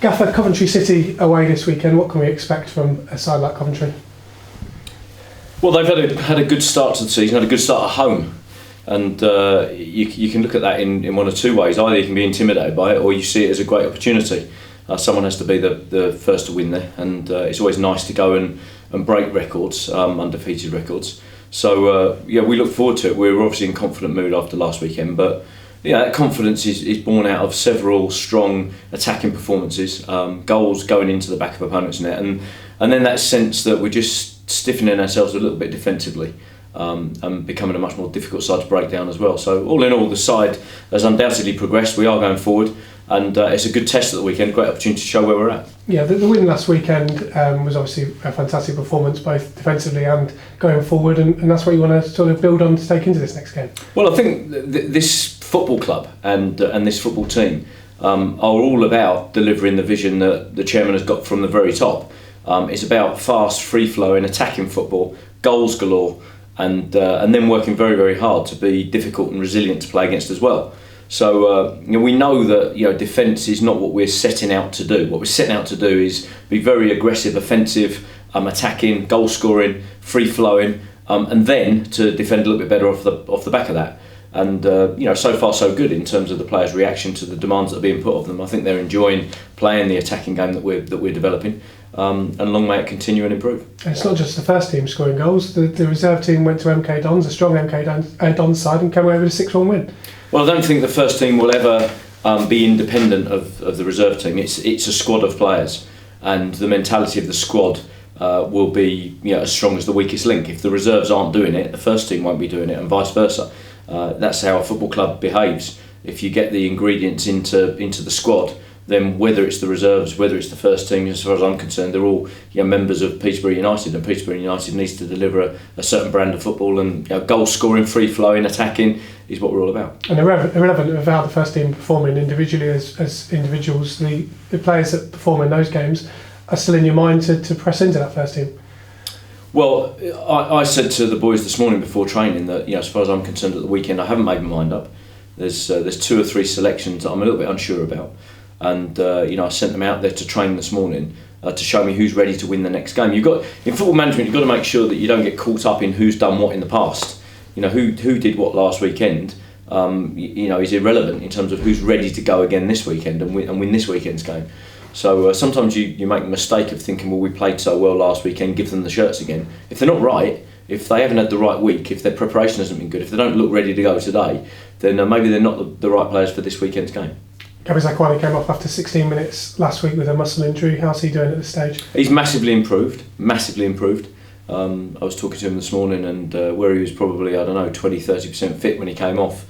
Gaffer, Coventry City away this weekend. What can we expect from a side like Coventry? Well, they've had a good start to the season, had a good start at home. And you can look at that in one of two ways. Either you can be intimidated by it, or you see it as a great opportunity. Someone has to be the first to win there, and it's always nice to go and break records, undefeated records. So we look forward to it. We're obviously in confident mood after last weekend, but that confidence is born out of several strong attacking performances, goals going into the back of opponents' net, and then that sense that we're just stiffening ourselves a little bit defensively. And becoming a much more difficult side to break down as well. So all in all, the side has undoubtedly progressed. We are going forward, and it's a good test at the weekend, a great opportunity to show where we're at. Yeah, the win last weekend was obviously a fantastic performance, both defensively and going forward, and that's what you want to sort of build on to take into this next game. Well, I think this football club and this football team are all about delivering the vision that the chairman has got from the very top. It's about fast, free-flowing, attacking football, goals galore, and then working very, very hard to be difficult and resilient to play against as well. So we know that defence is not what we're setting out to do. What we're setting out to do is be very aggressive, offensive, attacking, goal scoring, free flowing, and then to defend a little bit better off the back of that. And so far so good in terms of the players' reaction to the demands that are being put of them. I think they're enjoying playing the attacking game that we're developing. And long may it continue and improve. It's not just the first team scoring goals. The reserve team went to MK Dons, a strong MK Dons side, and came away with a 6-1 win. Well, I don't think the first team will ever be independent of the reserve team. It's a squad of players, and the mentality of the squad will be as strong as the weakest link. If the reserves aren't doing it, the first team won't be doing it, and vice versa. That's how a football club behaves. If you get the ingredients into the squad, then whether it's the reserves, whether it's the first team, as far as I'm concerned, they're all members of Peterborough United, and Peterborough United needs to deliver a certain brand of football, and goal scoring, free flowing, attacking is what we're all about. And irrelevant of how the first team performing individually as individuals, the players that perform in those games are still in your mind to press into that first team. Well, I said to the boys this morning before training that as far as I'm concerned at the weekend, I haven't made my mind up. There's 2 or 3 selections that I'm a little bit unsure about. And I sent them out there to train this morning to show me who's ready to win the next game. In football management, you've got to make sure that you don't get caught up in who's done what in the past. Who did what last weekend. Is irrelevant in terms of who's ready to go again this weekend and win this weekend's game. So sometimes you make the mistake of thinking, well, we played so well last weekend, give them the shirts again. If they're not right, if they haven't had the right week, if their preparation hasn't been good, if they don't look ready to go today, then maybe they're not the right players for this weekend's game. Gabby Zakwani came off after 16 minutes last week with a muscle injury. How's he doing at this stage? He's massively improved. I was talking to him this morning, and where he was probably 20-30% fit when he came off.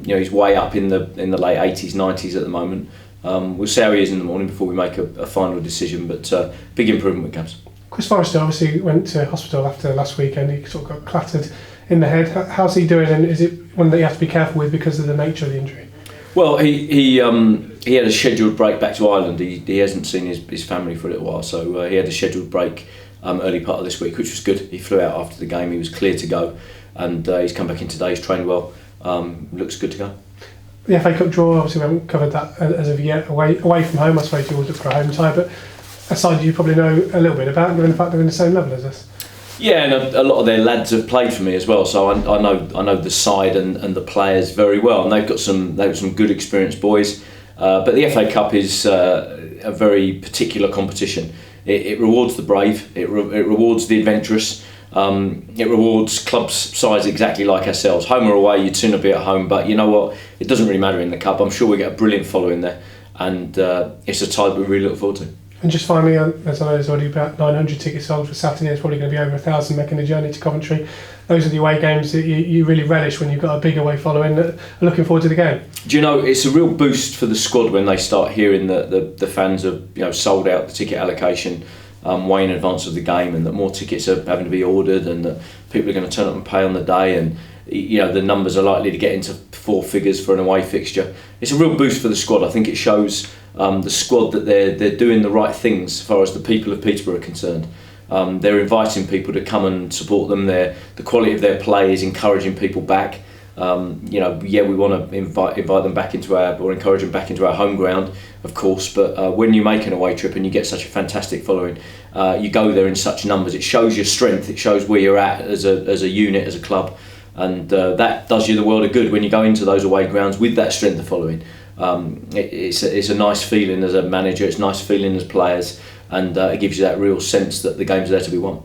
He's way up in the late 80s, 90s at the moment. We'll see how he is in the morning before we make a final decision, but big improvement with Gabs. Chris Forrester obviously went to hospital after last weekend. He sort of got clattered in the head. How's he doing, and is it one that you have to be careful with because of the nature of the injury? Well, he had a scheduled break back to Ireland. He hasn't seen his family for a little while, so he had a scheduled break early part of this week, which was good. He flew out after the game. He was clear to go, and he's come back in today. He's trained well. Looks good to go. The FA Cup draw, obviously we haven't covered that as of yet. Away from home, I suppose you always look for a home tie, but a side you probably know a little bit about, given the fact they're in the same level as us. Yeah, and a lot of their lads have played for me as well, so I know the side and the players very well, and they've got some good experienced boys. But the FA Cup is a very particular competition. It rewards the brave. It rewards the adventurous. It rewards clubs size exactly like ourselves. Home or away, you'd sooner be at home, but you know what? It doesn't really matter in the cup. I'm sure we get a brilliant following there, and it's a tie we really look forward to. And just finally, as I know there's already about 900 tickets sold for Saturday, there's probably going to be over 1,000 making the journey to Coventry. Those are the away games that you really relish when you've got a big away following that are looking forward to the game. Do you know, it's a real boost for the squad when they start hearing that the fans have sold out the ticket allocation way in advance of the game, and that more tickets are having to be ordered, and that people are going to turn up and pay on the day, and the numbers are likely to get into 4 figures for an away fixture. It's a real boost for the squad. I think it shows the squad that they're doing the right things as far as the people of Peterborough are concerned. They're inviting people to come and support them. The quality of their play is encouraging people back. We want to invite them back into or encourage them back into our home ground, of course. But when you make an away trip and you get such a fantastic following, you go there in such numbers. It shows your strength. It shows where you're at as a unit, as a club, and that does you the world of good when you go into those away grounds with that strength of following. It's a nice feeling as a manager. It's a nice feeling as players, and it gives you that real sense that the game's there to be won.